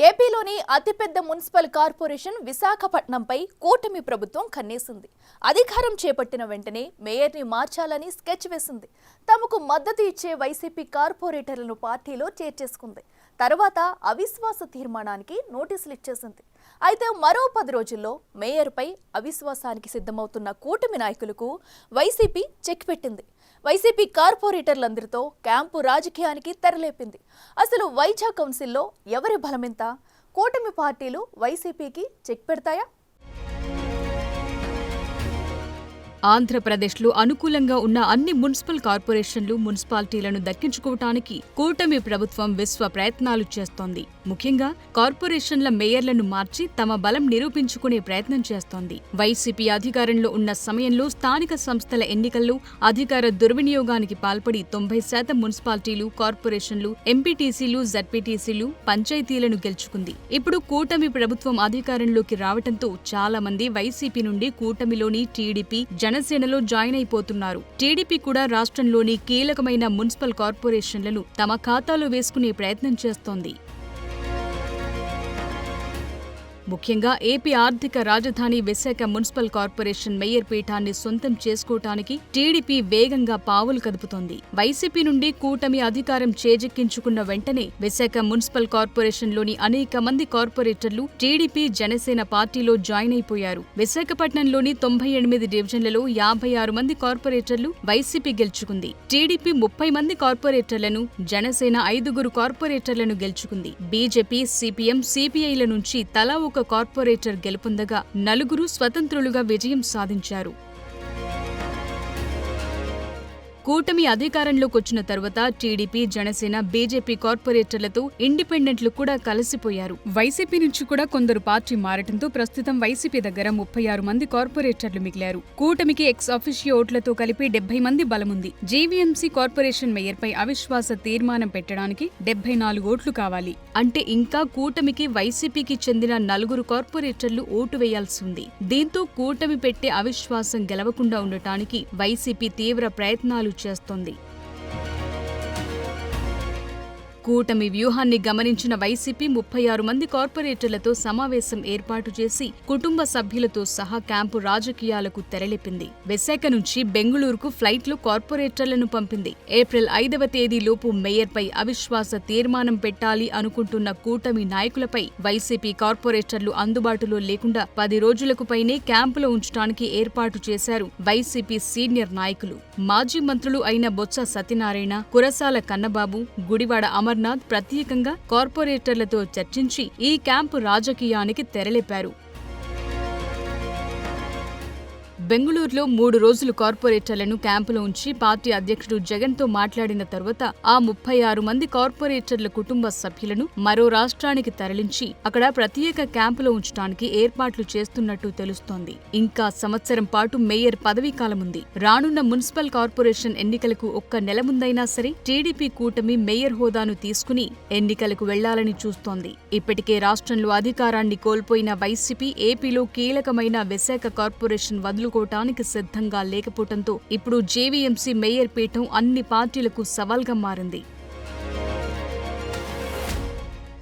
ఏపీలోని అతిపెద్ద municipal corporation విశాఖపట్నంపై కూటమి ప్రభుత్వం కన్నేసింది. అధికారం చేపట్టిన వెంటనే మేయర్ని మార్చాలని స్కెచ్ వేసింది. తమకు మద్దతు ఇచ్చే వైసీపీ కార్పొరేటర్లను పార్టీలో చేర్చేసుకుంది. తర్వాత అవిశ్వాస తీర్మానానికి నోటీసులు ఇచ్చేసింది. అయితే మరో 10 రోజుల్లో మేయర్పై అవిశ్వాసానికి సిద్ధమవుతున్న కూటమి నాయకులకు వైసీపీ చెక్ పెట్టింది. వైసీపీ కార్పొరేటర్లందరితో క్యాంపు రాజకీయానికి తెరలేపింది. అసలు వైజాగ్ కౌన్సిల్లో ఎవరి బలమెంత? కూటమి పార్టీలు వైసీపీకి చెక్ పెడతాయా? ఆంధ్రప్రదేశ్లో అనుకూలంగా ఉన్న అన్ని మున్సిపల్ కార్పొరేషన్లు, మున్సిపాలిటీలను దక్కించుకోవటానికి కూటమి ప్రభుత్వం విశ్వ ప్రయత్నాలు చేస్తోంది. ముఖ్యంగా కార్పొరేషన్ల మేయర్లను మార్చి తమ బలం నిరూపించుకునే ప్రయత్నం చేస్తోంది. వైసీపీ అధికారంలో ఉన్న సమయంలో స్థానిక సంస్థల ఎన్నికల్లో అధికార దుర్వినియోగానికి పాల్పడి 90% మున్సిపాలిటీలు, కార్పొరేషన్లు, ఎంపీటీసీలు, జడ్పీటీసీలు, పంచాయతీలను గెలుచుకుంది. ఇప్పుడు కూటమి ప్రభుత్వం అధికారంలోకి రావటంతో చాలా మంది వైసీపీ నుండి కూటమిలోని టీడీపీ, జనసేనలో జాయిన్ అయిపోతున్నారు. టీడీపీ కూడా రాష్ట్రంలోని కీలకమైన మున్సిపల్ కార్పొరేషన్లను తమ ఖాతాలో వేసుకునే ప్రయత్నం చేస్తోంది. ముఖ్యంగా ఏపీ ఆర్థిక రాజధాని విశాఖ మున్సిపల్ కార్పొరేషన్ మేయర్ పీఠాన్ని సొంతం చేసుకోవటానికి టీడీపీ వేగంగా పావులు కదుపుతోంది. వైసీపీ నుండి కూటమి అధికారం చేజిక్కించుకున్న వెంటనే విశాఖ మున్సిపల్ కార్పొరేషన్లోని అనేక మంది కార్పొరేటర్లు టీడీపీ, జనసేన పార్టీలో జాయిన్ అయిపోయారు. విశాఖపట్నంలోని 98 డివిజన్లలో 56 మంది కార్పొరేటర్లు వైసీపీ గెలుచుకుంది. టీడీపీ 30 మంది కార్పొరేటర్లను, జనసేన 5 కార్పొరేటర్లను గెలుచుకుంది. బీజేపీ, సిపిఎం, సిపిఐల నుంచి తలా ఒక కార్పొరేటర్ గెలుపొందగా 4 స్వతంత్రులుగా విజయం సాధించారు. కూటమి అధికారంలోకొచ్చిన తరువాత టీడీపీ, జనసేన, బీజేపీ కార్పొరేటర్లతో ఇండిపెండెంట్లు కూడా కలిసిపోయారు. వైసీపీ నుంచి కూడా కొందరు పార్టీ మారటంతో ప్రస్తుతం వైసీపీ దగ్గర 36 మంది కార్పొరేటర్లు మిగిలారు. కూటమికి ఎక్స్ అఫిషియో ఓట్లతో కలిపి 70 మంది బలముంది. జీవీఎంసీ కార్పొరేషన్ మేయర్పై అవిశ్వాస తీర్మానం పెట్టడానికి 74 ఓట్లు కావాలి. అంటే ఇంకా కూటమికి, వైసీపీకి చెందిన 4 కార్పొరేటర్లు ఓటు వేయాల్సి ఉంది. దీంతో కూటమి పెట్టే అవిశ్వాసం గెలవకుండా ఉండటానికి వైసీపీ తీవ్ర ప్రయత్నాలు చేస్తోంది. కూటమి వ్యూహాన్ని గమనించిన వైసీపీ 36 మంది కార్పొరేటర్లతో సమావేశం ఏర్పాటు చేసి కుటుంబ సభ్యులతో సహా క్యాంపు రాజకీయాలకు తెరలేపింది. విశాఖ నుంచి బెంగుళూరుకు ఫ్లైట్లో కార్పొరేటర్లను పంపింది. ఏప్రిల్ 5వ తేదీలోపు మేయర్పై అవిశ్వాస తీర్మానం పెట్టాలి అనుకుంటున్న కూటమి నాయకులపై వైసీపీ కార్పొరేటర్లు అందుబాటులో లేకుండా 10 రోజులకు పైనే క్యాంపులో ఉంచడానికి ఏర్పాటు చేశారు వైసీపీ సీనియర్ నాయకులు. మాజీ మంత్రులు అయిన బొత్స సత్యనారాయణ, కురసాల కన్నబాబు, గుడివాడ అమర్నాథ్ ప్రత్యేకంగా కార్పొరేటర్లతో చర్చించి ఈ క్యాంపు రాజకీయానికి తెరలేపారు. బెంగుళూరులో 3 రోజులు కార్పొరేటర్లను క్యాంపులో ఉంచి పార్టీ అధ్యక్షుడు జగన్తో మాట్లాడిన తర్వాత ఆ 36 మంది కార్పొరేటర్ల కుటుంబ సభ్యులను మరో రాష్ట్రానికి తరలించి అక్కడ ప్రత్యేక క్యాంపులో ఉంచడానికి ఏర్పాట్లు చేస్తున్నట్టు తెలుస్తోంది. ఇంకా సంవత్సరం పాటు మేయర్ పదవీకాలం ఉంది. రానున్న మున్సిపల్ కార్పొరేషన్ ఎన్నికలకు ఒక్క నెల ముందైనా సరే టీడీపీ కూటమి మేయర్ హోదాను తీసుకుని ఎన్నికలకు వెళ్లాలని చూస్తోంది. ఇప్పటికే రాష్ట్రంలో అధికారాన్ని కోల్పోయిన వైసీపీ ఏపీలో కీలకమైన విశాఖ కార్పొరేషన్ వదులుకోవటానికి సిద్ధంగా లేకపోవడంతో ఇప్పుడు జేవీఎంసీ మేయర్ పీఠం అన్ని పార్టీలకు సవాల్గా మారింది.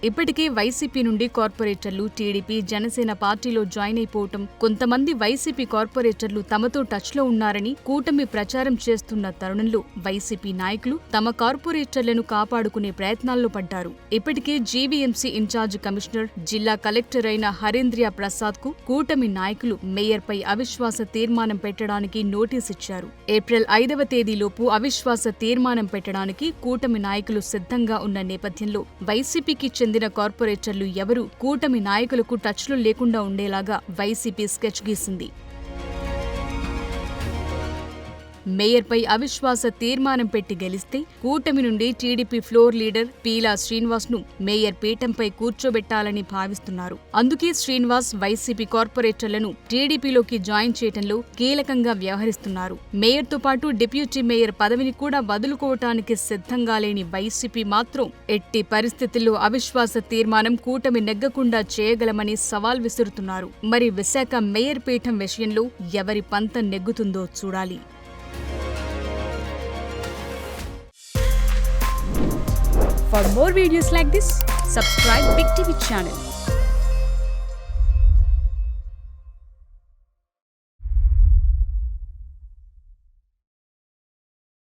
ఇప్పటికే వైసీపీ నుండి కార్పొరేటర్లు టీడీపీ, జనసేన పార్టీలో జాయిన్ అయిపోవటం, కొంతమంది వైసీపీ కార్పొరేటర్లు తమతో టచ్లో ఉన్నారని కూటమి ప్రచారం చేస్తున్న తరుణంలో వైసీపీ నాయకులు తమ కార్పొరేటర్లను కాపాడుకునే ప్రయత్నాల్లో పడ్డారు. ఇప్పటికే జీవీఎంసీ ఇన్ఛార్జ్ కమిషనర్, జిల్లా కలెక్టర్ అయిన హరేంద్ర ప్రసాద్ కు కూటమి నాయకులు మేయర్పై అవిశ్వాస తీర్మానం పెట్టడానికి నోటీస్ ఇచ్చారు. ఏప్రిల్ 5వ తేదీలోపు అవిశ్వాస తీర్మానం పెట్టడానికి కూటమి నాయకులు సిద్ధంగా ఉన్న నేపథ్యంలో వైసీపీకి చెందిన కార్పొరేటర్లు ఎవరూ కూటమి నాయకులకు టచ్లో లేకుండా ఉండేలాగా వైసీపీ స్కెచ్ గీసింది. మేయర్పై అవిశ్వాస తీర్మానం పెట్టి గెలిస్తే కూటమి నుండి TDP floor leader Peela Srinivas ను మేయర్ పీఠంపై కూర్చోబెట్టాలని భావిస్తున్నారు. అందుకే శ్రీనివాస్ వైసీపీ కార్పొరేటర్లను టీడీపీలోకి జాయిన్ చేయడంలో కీలకంగా వ్యవహరిస్తున్నారు. మేయర్తో పాటు డిప్యూటీ మేయర్ పదవిని కూడా వదులుకోవటానికి సిద్ధంగా లేని వైసీపీ మాత్రం ఎట్టి పరిస్థితుల్లో అవిశ్వాస తీర్మానం కూటమి నెగ్గకుండా చేయగలమని సవాల్ విసురుతున్నారు. మరి విశాఖ మేయర్ పీఠం విషయంలో ఎవరి పంతం నెగ్గుతుందో చూడాలి. For more videos like this, subscribe Big TV channel.